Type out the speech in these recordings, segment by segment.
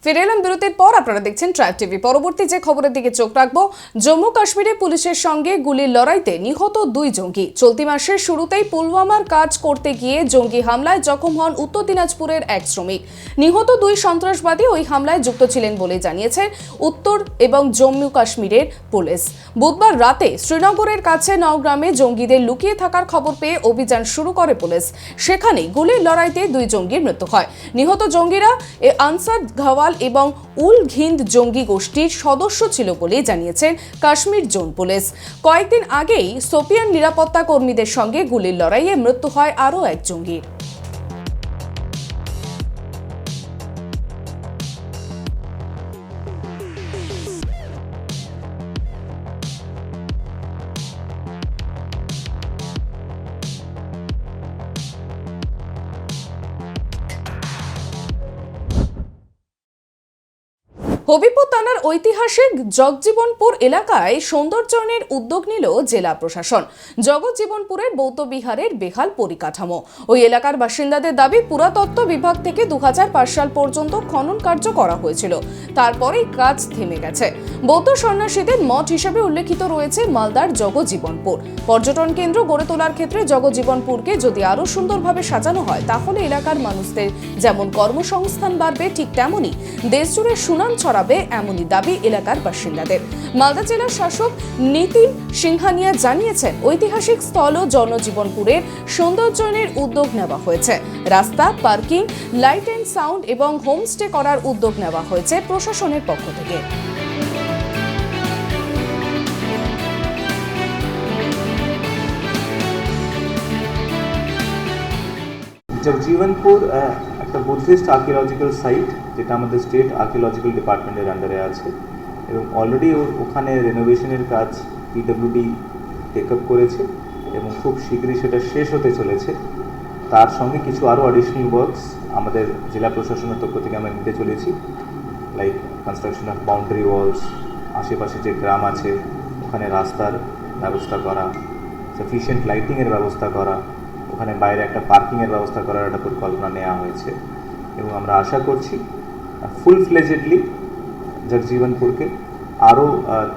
ফিরে এলাম বিরতির পর। আপনারা দেখছেন ট্রাইব টিভি। পরবর্তী যে খবরের দিকে চোখ রাখবো, জম্মু কাশ্মীরে পুলিশের সঙ্গে গুলির লড়াইতে নিহত 2 জঙ্গি। চলতি মাসের শুরুতেই পুলওয়ামার কাজ করতে গিয়ে জঙ্গি হামলায় জখম হন উত্তর দিনাজপুরের এক শ্রমিক। নিহত 2 সন্ত্রাসবাদী ওই হামলায় যুক্ত ছিলেন বলে জানিয়েছে উত্তর এবং জম্মু কাশ্মীরের পুলিশ। বুধবার রাতে শ্রীনগরের কাছে নওগ্রামে জঙ্গিদের লুকিয়ে থাকার খবর পেয়ে অভিযান শুরু করে পুলিশ। সেখানে গুলির লড়াইতে 2 জঙ্গির মৃত্যু হয়। নিহত জঙ্গিরা আনসার ঘাওয়াল এবং উল ঘিন্দ জঙ্গি গোষ্ঠীর সদস্য ছিল বলে জানিয়েছেন কাশ্মীর জোন পুলিশ। কয়েকদিন আগেই সোপিয়ান নিরাপত্তা কর্মীদের সঙ্গে গুলির লড়াইয়ে মৃত্যু হয় আরও এক জঙ্গির। হবিপুর থানার ঐতিহাসিক জগজীবনপুর এলাকায় সৌন্দর্যায়নের উদ্যোগ নিল জেলা প্রশাসন। জগজীবনপুরের বৌদ্ধবিহারের বেহাল পরিকাঠামো। ওই এলাকার বাসিন্দাদের দাবি, পুরাতত্ত্ব বিভাগ থেকে 2005 সাল পর্যন্ত খনন কার্য করা হয়েছিল, তারপরেই কাজ থেমে গেছে। বৌদ্ধ সন্ন্যাসীদের মঠ হিসেবে উল্লেখিত রয়েছে মালদার জগজীবনপুর। পর্যটন কেন্দ্র গড়ে তোলার ক্ষেত্রে জগজীবনপুরকে যদি আরও সুন্দরভাবে সাজানো হয়, তাহলে এলাকার মানুষদের যেমন কর্মসংস্থান বাড়বে, ঠিক তেমনই দেশজুড়ে সুনাম ছড়াবে, এমনই দাবি এলাকার বাসিন্দাদের। মালদা জেলার শাসক নীতিন সিংহানিয়া জানিয়েছেন, ঐতিহাসিক স্থল ও জনজীবনপুরের সৌন্দর্যায়নের উদ্যোগ নেওয়া হয়েছে। রাস্তা, পার্কিং, লাইট অ্যান্ড সাউন্ড এবং হোমস্টে করার উদ্যোগ নেওয়া হয়েছে প্রশাসনের পক্ষ থেকে। জগজীবনপুর একটা বুদ্ধিস্ট আর্কিওলজিক্যাল সাইট, যেটা আমাদের স্টেট আর্কিওলজিক্যাল ডিপার্টমেন্টের আন্ডারে আছে, এবং অলরেডি ওখানে রেনোভেশনের কাজ পিডব্লিউডি টেক আপ করেছে এবং খুব শীঘ্রই সেটা শেষ হতে চলেছে। তার সঙ্গে কিছু আরও অ্যাডিশনাল ওয়ার্কস আমাদের জেলা প্রশাসনের পক্ষ থেকে আমরা নিতে চলেছি, like construction of boundary walls, আশেপাশে যে গ্রাম আছে ওখানে রাস্তার ব্যবস্থা করা, সাফিশিয়েন্ট লাইটিংয়ের ব্যবস্থা করা, ওখানে বাইরে একটা পার্কিংয়ের ব্যবস্থা করার একটা পরিকল্পনা নেওয়া হয়েছে। এবং আমরা আশা করছি ফুল ফ্লেজেডলি জগজীবনপুরকে আরও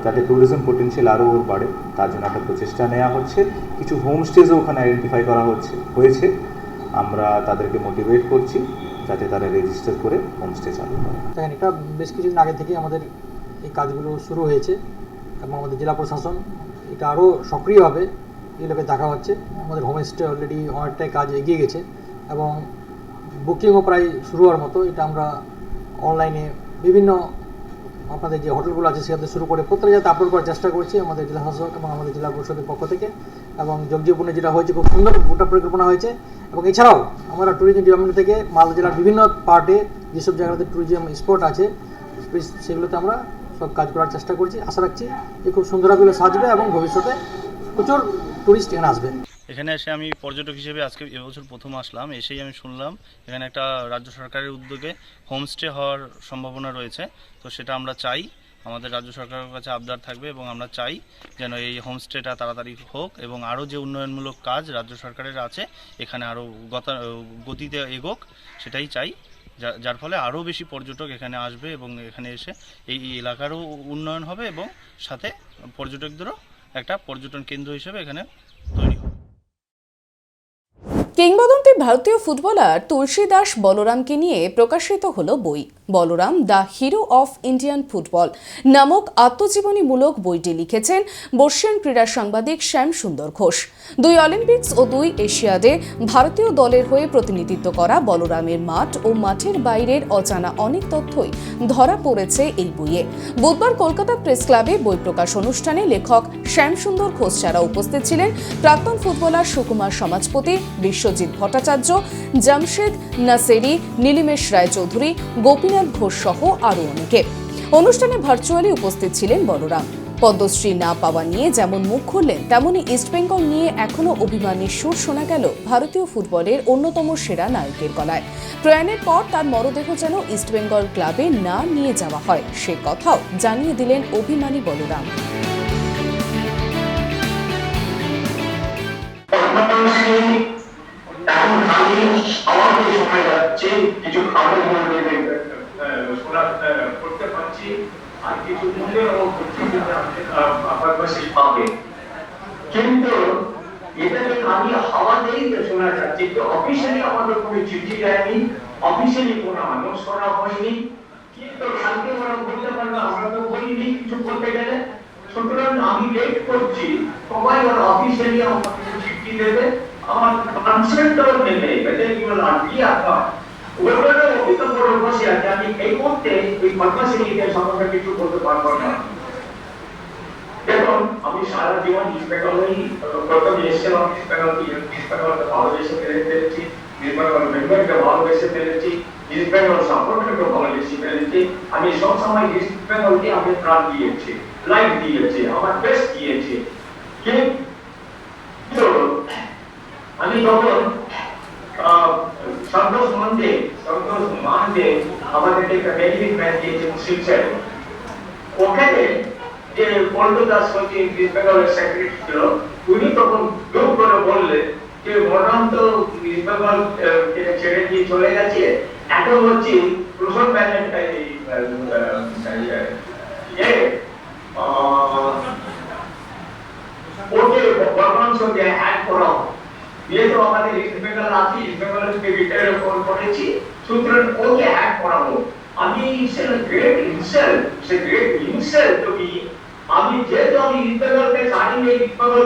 যাতে ট্যুরিজম পোটেনশিয়াল আরও বাড়ে, তার জন্য একটা প্রচেষ্টা নেওয়া হচ্ছে। কিছু হোমস্টেজও ওখানে আইডেন্টিফাই করা হয়েছে। আমরা তাদেরকে মোটিভেট করছি যাতে তারা রেজিস্টার করে হোমস্টে চালু করে। এটা বেশ কিছুদিন আগে থেকে আমাদের এই কাজগুলো শুরু হয়েছে এবং আমাদের জেলা প্রশাসন এটা আরও সক্রিয়ভাবে এগুলোকে দেখা হচ্ছে। আমাদের হোমস্টে অলরেডি অনেকটাই কাজ এগিয়ে গেছে এবং বুকিংও প্রায় শুরু হওয়ার মতো। এটা আমরা অনলাইনে বিভিন্ন আপনাদের যে হোটেলগুলো আছে সেখানে শুরু করে প্রত্যেকটা যাতে আপলোড করার চেষ্টা করছি আমাদের জেলা শাসক এবং আমাদের জেলা পরিষদের পক্ষ থেকে। এবং জগজীবনে যেটা হয়েছে খুব সুন্দর গোটা পরিকল্পনা হয়েছে। এবং এছাড়াও আমরা ট্যুরিজম ডিপার্টমেন্ট থেকে মালদা জেলার বিভিন্ন পার্টে যেসব জায়গাতে ট্যুরিজম স্পট আছে সেগুলোতে আমরা সব কাজ করার চেষ্টা করছি। আশা রাখছি যে খুব সুন্দরভাবে সাজবে এবং ভবিষ্যতে প্রচুর টুরিস্ট এখানে আসবে। এখানে এসে আমি পর্যটক হিসেবে আজকে এবছর প্রথম আসলাম। এসেই আমি শুনলাম এখানে একটা রাজ্য সরকারের উদ্যোগে হোমস্টে হওয়ার সম্ভাবনা রয়েছে। তো সেটা আমরা চাই, আমাদের রাজ্য সরকারের কাছে আবদার থাকবে এবং আমরা চাই যেন এই হোমস্টেটা তাড়াতাড়ি হোক এবং আরও যে উন্নয়নমূলক কাজ রাজ্য সরকারের আছে এখানে আরও গতিতে এগোক, সেটাই চাই, যার ফলে আরও বেশি পর্যটক এখানে আসবে এবং এখানে এসে এই এলাকারও উন্নয়ন হবে এবং সাথে পর্যটকদেরও একটা পর্যটন কেন্দ্র হিসেবে এখানে তৈরি হবে। কিংবদন্তি ভারতীয় ফুটবলার তুলসী দাস বলরামকে নিয়ে প্রকাশিত হলো বই। Balaram the hero of Indian football নামক আত্মজীবনীমূলক বইটি লিখেছেন বর্ষিয়ান ক্রীড়া সাংবাদিক শ্যাম সুন্দর ঘোষ। 2 অলিম্পিক্স ও 2 এশিয়াডে ভারতীয় দলের হয়ে প্রতিনিধিত্ব করা বলরামের মাঠ ও মাঠের বাইরের অজানা অনেক তথ্যই ধরা পড়েছে এই বইয়ে। বুধবার কলকাতা প্রেস ক্লাবে বই প্রকাশ অনুষ্ঠানে লেখক শ্যাম সুন্দর ঘোষ ছাড়া উপস্থিত ছিলেন প্রাক্তন ফুটবলার সুকুমার সমাজপতি, বিশ্বজিৎ ভট্টাচার্য, জামশেদ নাসেরি, নীলিমেশ রায়চৌধুরী, গোপীনাথ ঘোষ সহ আরও অনেকে। অনুষ্ঠানে ভার্চুয়ালি উপস্থিত ছিলেন বলরাম। পদ্মশ্রী না পাওয়া নিয়ে যেমন মুখ খুললেন, তেমনি ইস্টবেঙ্গল নিয়ে এখনও অভিমানের সুর শোনা গেল ভারতীয় ফুটবলের অন্যতম সেরা নায়কের গলায়। প্রয়াণের পর তার মরদেহ যেন ইস্টবেঙ্গল ক্লাবে না নিয়ে যাওয়া হয়, সে কথাও জানিয়ে দিলেন অভিমানী বলরাম। এখন আমি আমাদের সময় যাচ্ছে কিছু খবর বলবে আমরা করতে পারছি, আর কিছু মূল্যেও পাশাপাশি পাবে। কিন্তু এটাকে আমি হাওয়াতেই শোনা যাচ্ছে যে অফিসিয়ালি আমাদের কোনো চিঠি দেয়নি, অফিসিয়ালি কোনো অ্যানাউন্স করা হয়নি, কিন্তু কালকে ওরা বলতে পারবে আমরা তো বলিনি কিছু করতে গেলে। সুতরাং আমি লেট করছি, সবাই ওরা অফিসিয়ালি আমাকে চিঠি দেবে, আমার কনসেন্টও নেবে, এটা কি বলে আজকে আপনার ওগুলো অভিযোগ করে বসে আছে। আমি এই মুহূর্তে ওই কর্মচারীদের সম্পর্কে কিছু বলতে পারবো না। দেখুন, আমি সারা জীবন ইন্সপেক্টরই প্রথম এসেছিলাম, ইন্সপেক্টরকে ভালোবেসে পেরেছি, ইন্সপেক্টর মেম্বারকে ভালোবেসে পেরেছি, ইন্সপেক্টর সাপোর্টারকে ভালোবেসে পেরেছি। আমি সবসময় ইন্সপেক্টরকে আমি প্রাণ দিয়েছি, লাইফ দিয়েছি, আমার বেস্ট দিয়েছি। কিন্তু আমি যখন সন্তোষ মানদে আমাদেরকে একটা বেনিফিট ম্যাচ দিয়েছে শিলচরে, ওখানে যে পল্টু দাস হচ্ছে ইন্সপেক্টরের সেক্রেটারি ছিল, উনি তখন জোর করে বললেন যে বর্ণাম তো ইন্সপেক্টর ছেড়ে দিয়ে চলে গেছে, এখন হচ্ছে প্রশাসন ম্যানেজমেন্ট ওকে বর্ণাম সঙ্গে হ্যাক করা যেহেতু আমাদের ইন্সপেক্টর আছে, ইন্সপেক্টরকে রিটায়ার করেছি, সুতরাং ওকে হ্যাক করাবো। আমি great insult, say great insult to me. আমি যেহেতু আমি ইন্সপেক্টরকে সারি में inspector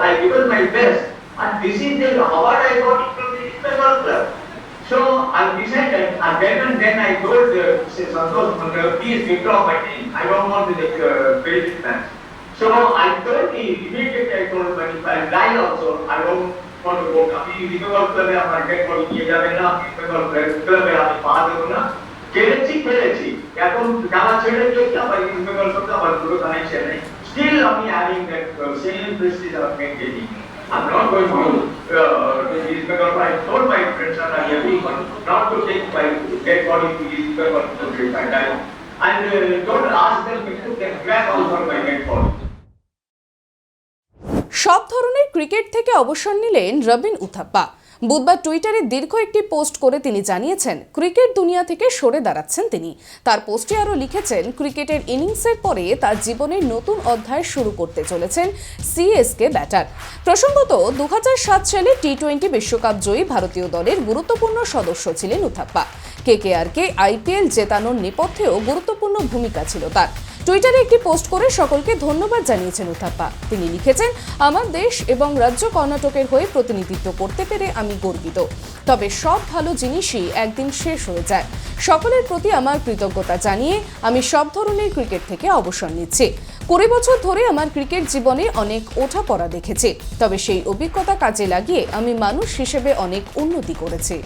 I given my best and this is the award I got from the inspector club. So I decided and then I told Santosh, please withdraw my name, I don't want to take credit man. So I told him immediately, I told him if I die also I don't want to go. আমি inspector ক্লাবে আমার gate করে নিয়ে যাবে না, inspector ক্লাবে আমি পা দেবো না। খেলেছি এখন যারা ছেড়ে দিয়েছে আমার ইন্সপেক্টর সঙ্গে আমার পুরো কানেকশন নেই। Still আমি having that same prestige of maintaining. I'm not going to inspector. I told my friends and everyone not to take my dead body to inspector to I die. And don't ask them to get back also my dead body. সব ধরনের cricket থেকে অবসর নিলেন রবিন উথাপ্পা। বুধবার টুইটারে দীর্ঘ একটি post করে তিনি জানিয়েছেন ক্রিকেট দুনিয়া থেকে সরে দাঁড়াচ্ছেন তিনি। তার পোস্টে আরও লিখেছেন ক্রিকেটের ইনিংসের পরে তার জীবনের নতুন অধ্যায় শুরু করতে চলেছেন সিএসকে ব্যাটার। প্রসঙ্গত 2007 সালে টি-20 বিশ্বকাপ জয়ী ভারতীয় দলের গুরুত্বপূর্ণ সদস্য ছিলেন উথাপ্পা। কেকেআরকে আইপিএল জেতানোর নেপথ্যেও গুরুত্বপূর্ণ ভূমিকা ছিল তার। টুইটারে একটি পোস্ট করে সকলকে ধন্যবাদ জানিয়েছেন উথাপ্পা। তিনি লিখেছেন, আমার দেশ এবং রাজ্য কর্ণাটকের হয়ে প্রতিনিধিত্ব করতে পেরে আমি গর্বিত। তবে সব ভালো জিনিসই একদিন শেষ হয়ে যায়। সকলের প্রতি আমার কৃতজ্ঞতা জানিয়ে আমি সব ধরনের ক্রিকেট থেকে অবসর নিচ্ছি। 20 বছর ধরে আমার ক্রিকেট জীবনে অনেক ওঠাপড়া দেখেছি, তবে সেই অভিজ্ঞতা কাজে লাগিয়ে আমি মানুষ হিসেবে অনেক উন্নতি করেছি।